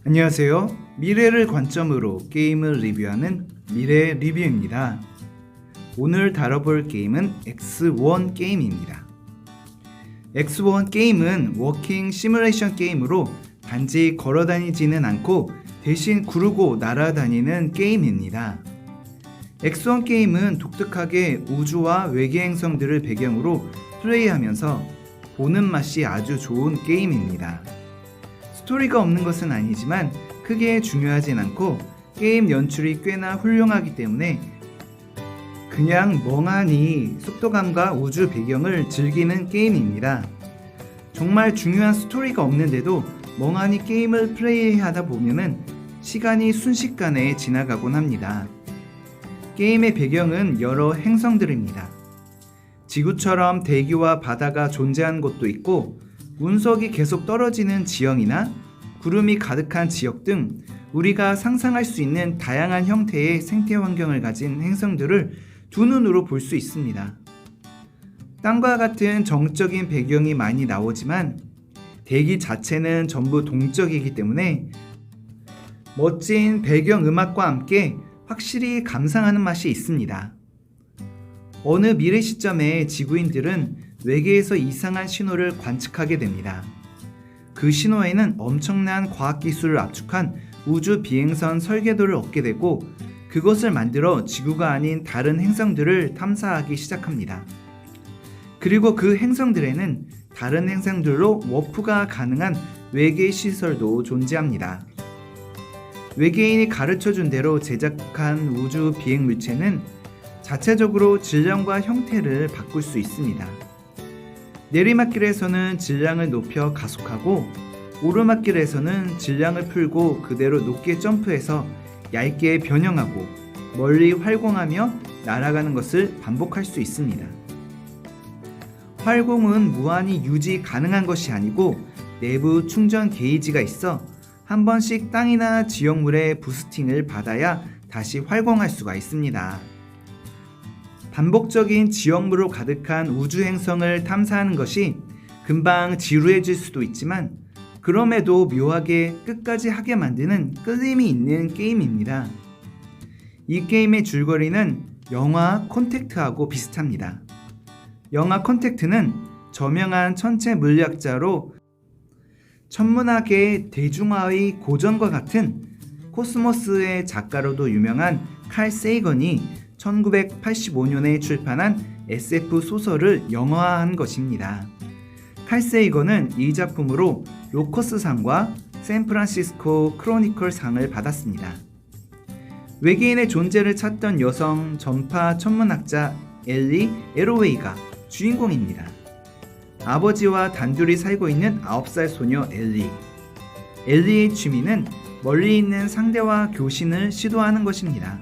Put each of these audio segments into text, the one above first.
안녕하세요. 미래를 관점으로 게임을 리뷰하는 미래 리뷰입니다. 오늘 다뤄볼 게임은 X1 게임입니다. X1 게임은 워킹 시뮬레이션 게임으로 단지 걸어다니지는 않고 대신 구르고 날아다니는 게임입니다. X1 게임은 독특하게 우주와 외계 행성들을 배경으로 플레이하면서 보는 맛이 아주 좋은 게임입니다. 스토리가 없는 것은 아니지만 크게 중요하진 않고 게임 연출이 꽤나 훌륭하기 때문에 그냥 멍하니 속도감과 우주 배경을 즐기는 게임입니다. 정말 중요한 스토리가 없는데도 멍하니 게임을 플레이하다 보면은 시간이 순식간에 지나가곤 합니다. 게임의 배경은 여러 행성들입니다. 지구처럼 대기와 바다가 존재하는 곳도 있고 운석이 계속 떨어지는 지형이나 구름이 가득한 지역 등 우리가 상상할 수 있는 다양한 형태의 생태 환경을 가진 행성들을 두 눈으로 볼 수 있습니다. 땅과 같은 정적인 배경이 많이 나오지만 대기 자체는 전부 동적이기 때문에 멋진 배경 음악과 함께 확실히 감상하는 맛이 있습니다. 어느 미래 시점에 지구인들은 외계에서 이상한 신호를 관측하게 됩니다. 그 신호에는 엄청난 과학기술을 압축한 우주 비행선 설계도를 얻게 되고 그것을 만들어 지구가 아닌 다른 행성들을 탐사하기 시작합니다. 그리고 그 행성들에는 다른 행성들로 워프가 가능한 외계 시설도 존재합니다. 외계인이 가르쳐준 대로 제작한 우주 비행 물체는 자체적으로 질량과 형태를 바꿀 수 있습니다. 내리막길에서는 질량을 높여 가속하고 오르막길에서는 질량을 풀고 그대로 높게 점프해서 얇게 변형하고 멀리 활공하며 날아가는 것을 반복할 수 있습니다. 활공은 무한히 유지 가능한 것이 아니고 내부 충전 게이지가 있어 한 번씩 땅이나 지형물의 부스팅을 받아야 다시 활공할 수가 있습니다. 반복적인 지형물로 가득한 우주 행성을 탐사하는 것이 금방 지루해질 수도 있지만 그럼에도 묘하게 끝까지 하게 만드는 끌림이 있는 게임입니다. 이 게임의 줄거리는 영화 컨택트하고 비슷합니다. 영화 컨택트는 저명한 천체 물리학자로 천문학의 대중화의 고전과 같은 코스모스의 작가로도 유명한 칼 세이건이 1985년에 출판한 SF 소설을 영화화한 것입니다. 칼 세이건은 이 작품으로 로커스상과 샌프란시스코 크로니컬 상을 받았습니다. 외계인의 존재를 찾던 여성 전파 천문학자 엘리 에로웨이가 주인공입니다. 아버지와 단둘이 살고 있는 9살 소녀 엘리. 엘리의 취미는 멀리 있는 상대와 교신을 시도하는 것입니다.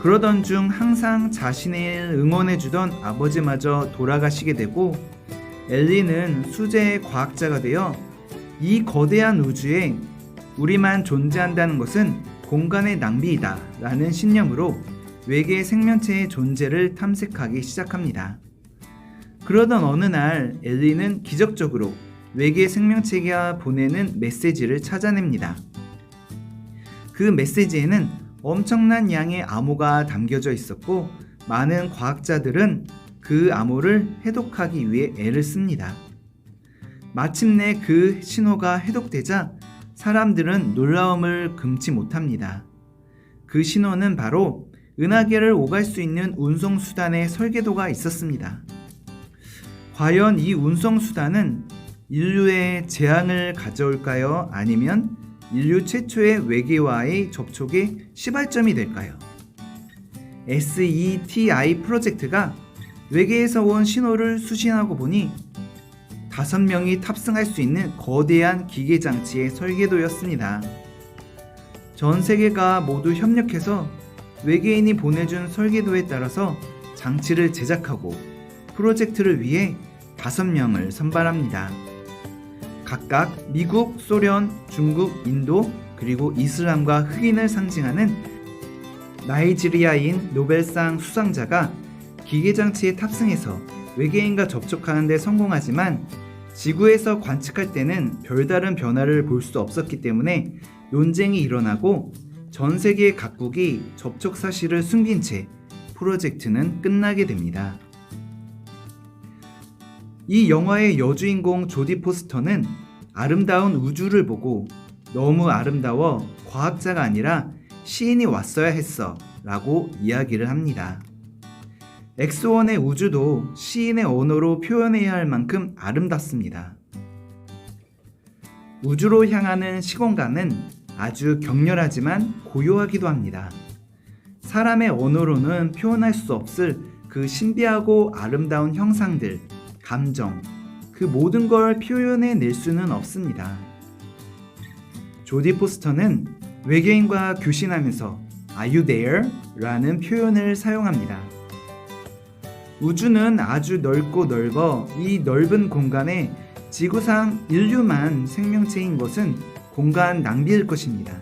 그러던 중 항상 자신을 응원해주던 아버지마저 돌아가시게 되고 엘리는 수제의 과학자가 되어 이 거대한 우주에 우리만 존재한다는 것은 공간의 낭비이다 라는 신념으로 외계 생명체의 존재를 탐색하기 시작합니다. 그러던 어느 날 엘리는 기적적으로 외계 생명체가 보내는 메시지를 찾아냅니다. 그 메시지에는 엄청난 양의 암호가 담겨져 있었고 많은 과학자들은 그 암호를 해독하기 위해 애를 씁니다. 마침내 그 신호가 해독되자 사람들은 놀라움을 금치 못합니다. 그 신호는 바로 은하계를 오갈 수 있는 운송수단의 설계도가 있었습니다. 과연 이 운송수단은 인류의 재앙을 가져올까요? 아니면 인류 최초의 외계와의 접촉의 시발점이 될까요? SETI 프로젝트가 외계에서 온 신호를 수신하고 보니 5명이 탑승할 수 있는 거대한 기계장치의 설계도였습니다. 전 세계가 모두 협력해서 외계인이 보내준 설계도에 따라서 장치를 제작하고 프로젝트를 위해 5명을 선발합니다. 각각 미국, 소련, 중국, 인도, 그리고 이슬람과 흑인을 상징하는 나이지리아인 노벨상 수상자가 기계장치에 탑승해서 외계인과 접촉하는 데 성공하지만 지구에서 관측할 때는 별다른 변화를 볼 수 없었기 때문에 논쟁이 일어나고 전 세계 각국이 접촉 사실을 숨긴 채 프로젝트는 끝나게 됩니다. 이 영화의 여주인공 조디 포스터는 아름다운 우주를 보고 너무 아름다워 과학자가 아니라 시인이 왔어야 했어 라고 이야기를 합니다. 엑소원의 우주도 시인의 언어로 표현해야 할 만큼 아름답습니다. 우주로 향하는 시공간은 아주 격렬하지만 고요하기도 합니다. 사람의 언어로는 표현할 수 없을 그 신비하고 아름다운 형상들, 감정, 그 모든 걸 표현해낼 수는 없습니다. 조디 포스터는 외계인과 교신하면서 Are you there? 라는 표현을 사용합니다. 우주는 아주 넓고 넓어 이 넓은 공간에 지구상 인류만 생명체인 것은 공간 낭비일 것입니다.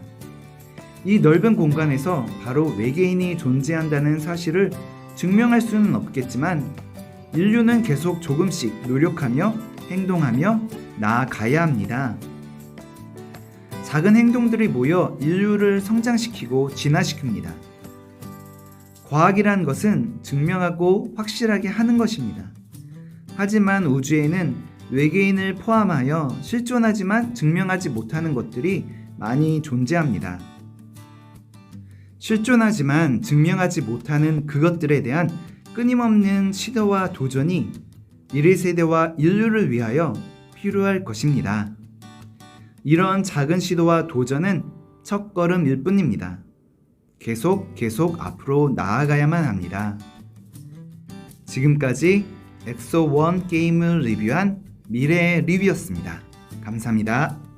이 넓은 공간에서 바로 외계인이 존재한다는 사실을 증명할 수는 없겠지만 인류는 계속 조금씩 노력하며 행동하며 나아가야 합니다. 작은 행동들이 모여 인류를 성장시키고 진화시킵니다. 과학이란 것은 증명하고 확실하게 하는 것입니다. 하지만 우주에는 외계인을 포함하여 실존하지만 증명하지 못하는 것들이 많이 존재합니다. 실존하지만 증명하지 못하는 그것들에 대한 끊임없는 시도와 도전이 미래 세대와 인류를 위하여 필요할 것입니다. 이런 작은 시도와 도전은 첫걸음일 뿐입니다. 계속 앞으로 나아가야만 합니다. 지금까지 엑소1 게임을 리뷰한 미래의 리뷰였습니다. 감사합니다.